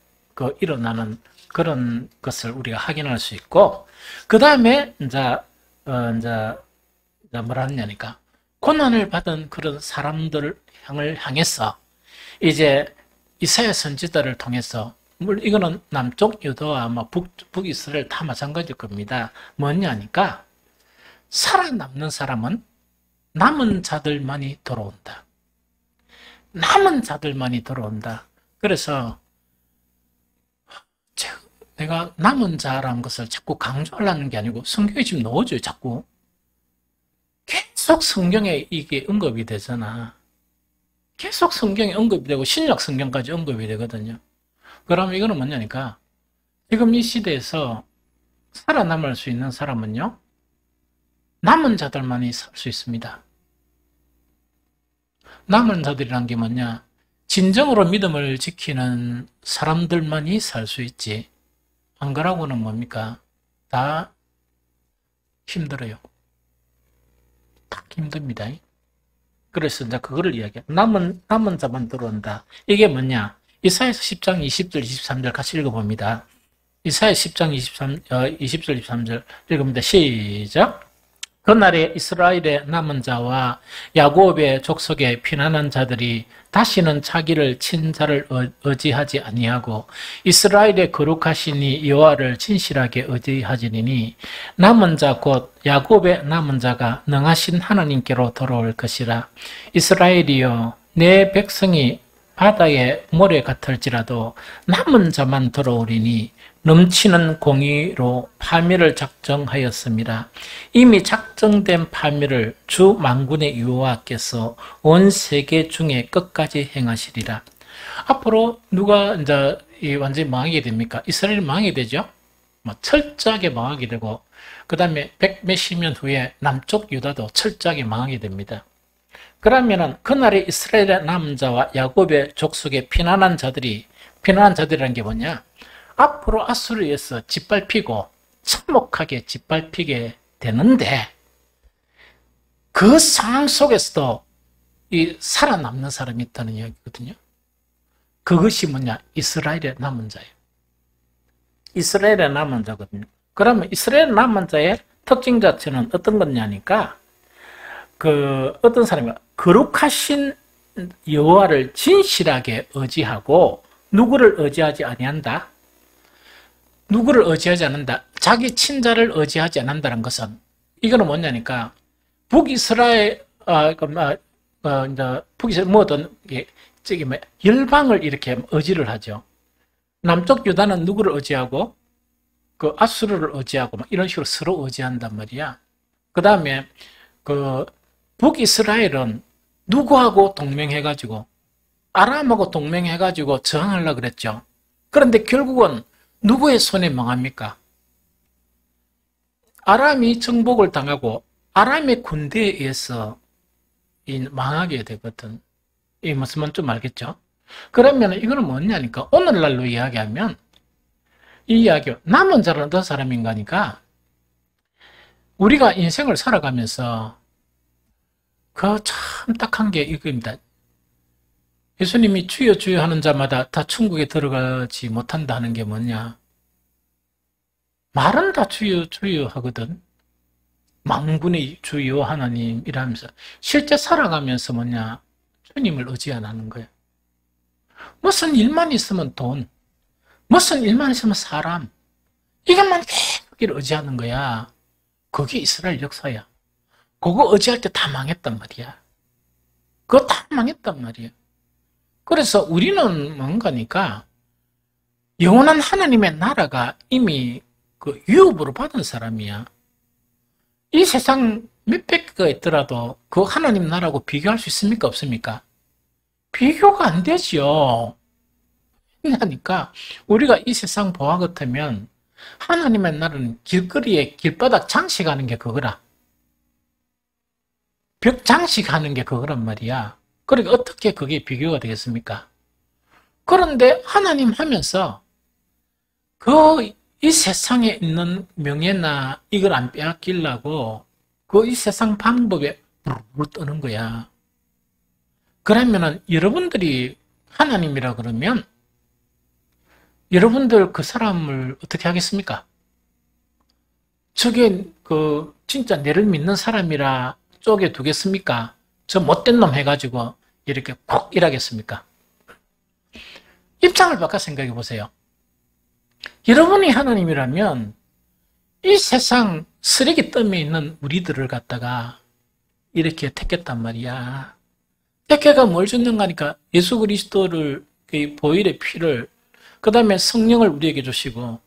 S1: 일어나는 그런 것을 우리가 확인할 수 있고, 그 다음에 이제 뭐라 하냐니까, 고난을 받은 그런 사람들을 향해서 이제 이사야 선지자를 통해서, 물론 이거는 남쪽 유다와 북이스라엘 다 마찬가지일 겁니다. 뭐냐니까, 살아남는 사람은 남은 자들만이 돌아온다. 남은 자들만이 돌아온다. 그래서 내가 남은 자라는 것을 자꾸 강조하려는 게 아니고, 성경에 지금 넣어줘요. 자꾸 계속 성경에 이게 언급이 되잖아. 계속 성경에 언급이 되고 신약 성경까지 언급이 되거든요. 그러면 이거는 뭐냐니까, 지금 이 시대에서 살아남을 수 있는 사람은요, 남은 자들만이 살 수 있습니다. 남은 자들이란 게 뭐냐? 진정으로 믿음을 지키는 사람들만이 살 수 있지. 안 그러고는 뭡니까? 다 힘들어요. 다 힘듭니다. 그래서 이제 그거를 이야기해. 남은 자만 들어온다. 이게 뭐냐? 이사야서 10장 20절, 23절 같이 읽어봅니다. 이사야 10장 20절, 23절 읽어봅니다. 시작. 그날에 이스라엘의 남은 자와 야곱의 족속에 피난한 자들이 다시는 자기를 친 자를 의지하지 아니하고 이스라엘의 거룩하시니 여호와를 진실하게 의지하지니 남은 자 곧 야곱의 남은 자가 능하신 하나님께로 돌아올 것이라. 이스라엘이여, 내 백성이 바다의 모래 같을지라도 남은 자만 돌아오리니 넘치는 공의로 파멸을 작정하였습니다. 이미 작정된 파멸을 주 만군의 여호와께서 온 세계 중에 끝까지 행하시리라. 앞으로 누가 이제 완전히 망하게 됩니까? 이스라엘이 망하게 되죠. 철저하게 망하게 되고, 그 다음에 백몇십 년 후에 남쪽 유다도 철저하게 망하게 됩니다. 그러면은 그날에 이스라엘의 남은 자와 야곱의 족속에 피난한 자들이라는 게 뭐냐? 앞으로 아수르에서 짓밟히고 참혹하게 짓밟히게 되는데, 그 상황 속에서도 이 살아남는 사람이 있다는 이야기거든요. 그것이 뭐냐? 이스라엘의 남은 자예요. 이스라엘의 남은 자거든요. 그러면 이스라엘 남은 자의 특징 자체는 어떤 거냐니까, 어떤 사람이 거룩하신 여호와를 진실하게 의지하고 누구를 의지하지 아니한다? 누구를 의지하지 않는다? 자기 친자를 의지하지 않는다는 것은, 이거는 뭐냐니까, 북이스라엘, 북이스라엘 뭐든, 열방을 이렇게 의지를 하죠. 남쪽 유다는 누구를 의지하고, 아수르를 의지하고, 이런 식으로 서로 의지한단 말이야. 그 다음에, 북이스라엘은 누구하고 동맹해가지고, 아람하고 동맹해가지고 저항하려고 그랬죠. 그런데 결국은 누구의 손에 망합니까? 아람이 정복을 당하고 아람의 군대에 의해서 망하게 되거든. 이 무슨 말인지 좀 알겠죠? 그러면 이거는 뭐냐니까, 오늘날로 이야기하면 이 이야기, 남은 자는 어떤 사람인가니까 우리가 인생을 살아가면서 그 참 딱한 게 이겁니다. 예수님이 주여 주여 하는 자마다 다 천국에 들어가지 못한다 하는 게 뭐냐? 말은 다 주여 주여 하거든. 만군의 주여 하나님 이라면서 실제 살아가면서 뭐냐? 주님을 의지 안 하는 거예요. 무슨 일만 있으면 돈, 무슨 일만 있으면 사람, 이것만 계속 의지하는 거야. 그게 이스라엘 역사야. 그거 의지할 때 다 망했단 말이야. 그거 다 망했단 말이야. 그래서 우리는 뭔가니까 영원한 하나님의 나라가 이미 그 유업으로 받은 사람이야. 이 세상 몇백 개가 있더라도 그 하나님 나라하고 비교할 수 있습니까? 없습니까? 비교가 안 되지요. 그러니까 우리가 이 세상 보아 같으면 하나님의 나라는 길거리에 길바닥 장식하는 게 그거라. 벽 장식하는 게 그거란 말이야. 그러니까 어떻게 그게 비교가 되겠습니까? 그런데 하나님 하면서 이 세상에 있는 명예나 이걸 안 빼앗기려고 이 세상 방법에 부르르 떠는 거야. 그러면은 여러분들이 하나님이라 그러면 여러분들 그 사람을 어떻게 하겠습니까? 저게 진짜 내를 믿는 사람이라 쪼개 두겠습니까? 저 못된 놈 해가지고 이렇게 콕 일하겠습니까? 입장을 바꿔 생각해 보세요. 여러분이 하나님이라면 이 세상 쓰레기 뜸에 있는 우리들을 갖다가 이렇게 택했단 말이야. 택해가 뭘 줬는가니까 예수 그리스도를 보혈의 피를 그 다음에 성령을 우리에게 주시고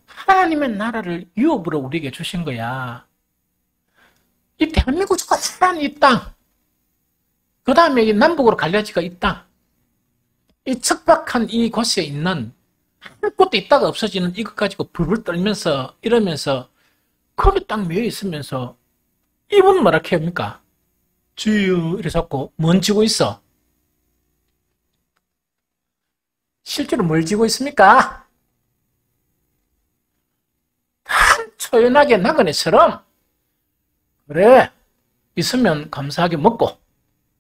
S1: 하나님의 나라를 유업으로 우리에게 주신 거야. 이 대한민국 조그만 이 땅, 그 다음에 이 남북으로 갈라지가 이 땅, 이 척박한 이곳에 있는 아무것도 있다가 없어지는 이것 가지고 불불 떨면서 이러면서 거기 딱 매여 있으면서 이분 뭐라 합니까? 주여 이래서 뭔 지고 있어? 실제로 뭘 지고 있습니까? 참 초연하게 나그네처럼 그래 있으면 감사하게 먹고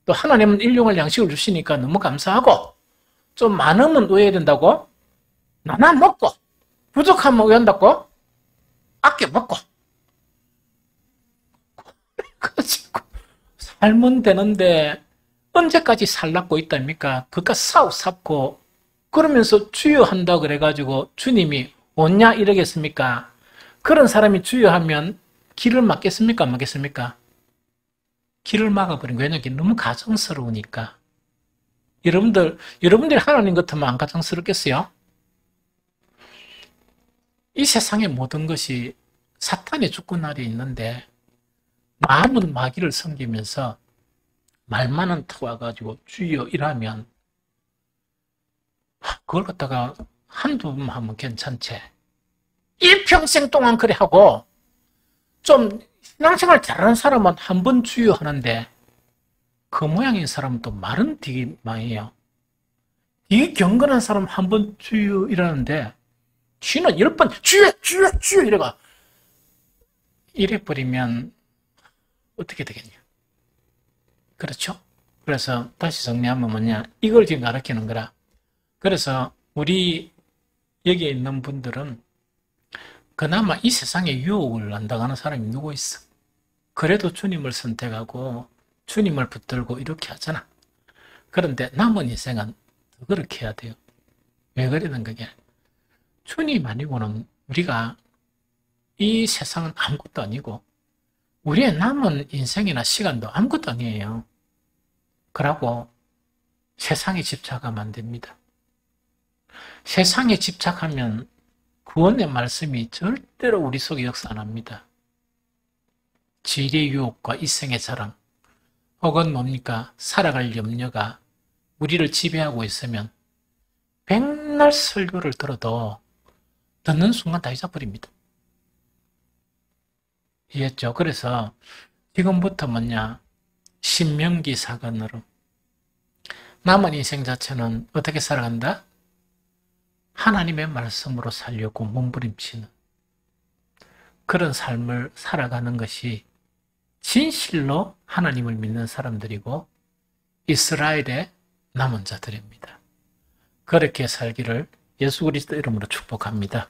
S1: 또 하나님은 일용할 양식을 주시니까 너무 감사하고 좀 많으면 의해야 된다고 나나 먹고 부족하면 의한다고 아껴 먹고 그래가지고 살면 되는데 언제까지 살라고 있답니까? 그깟 사고 그러면서 주여 한다 그래가지고 주님이 오냐 이러겠습니까? 그런 사람이 주여 하면 길을 막겠습니까? 안 막겠습니까? 길을 막아버린 거예요. 왜냐면 너무 가정스러우니까. 여러분들이 하나님 같으면 안 가정스럽겠어요? 이 세상의 모든 것이 사탄의 주권 아래 있는데 마음은 마귀를 섬기면서 말만은 터와가지고 주여 이라면 그걸 갖다가 한두 번 하면 괜찮지. 일평생 동안 그래 하고 좀 신앙생활 잘하는 사람은 한 번 주여 하는데 그 모양인 사람은 또 말은 되게 많이에요. 되게 경건한 사람 한 번 주여 이러는데 쥐는 10번 주여 주여 주여 이래버리면 어떻게 되겠냐. 그렇죠? 그래서 다시 정리하면 뭐냐, 이걸 지금 가르치는 거라. 그래서 우리 여기에 있는 분들은 그나마 이 세상에 유혹을 안 당하는 사람이 누구 있어? 그래도 주님을 선택하고 주님을 붙들고 이렇게 하잖아. 그런데 남은 인생은 더 그렇게 해야 돼요. 왜 그러는 거냐? 주님 아니고는 우리가 이 세상은 아무것도 아니고 우리의 남은 인생이나 시간도 아무것도 아니에요. 그러고 세상에 집착하면 안 됩니다. 세상에 집착하면 구원의 말씀이 절대로 우리 속에 역사 안 합니다. 지리의 유혹과 이생의 자랑 혹은 뭡니까? 살아갈 염려가 우리를 지배하고 있으면 백날 설교를 들어도 듣는 순간 다 잊어버립니다. 이해했죠? 그래서 지금부터 뭐냐? 신명기 사관으로 남은 인생 자체는 어떻게 살아간다? 하나님의 말씀으로 살려고 몸부림치는 그런 삶을 살아가는 것이 진실로 하나님을 믿는 사람들이고 이스라엘의 남은 자들입니다. 그렇게 살기를 예수 그리스도 이름으로 축복합니다.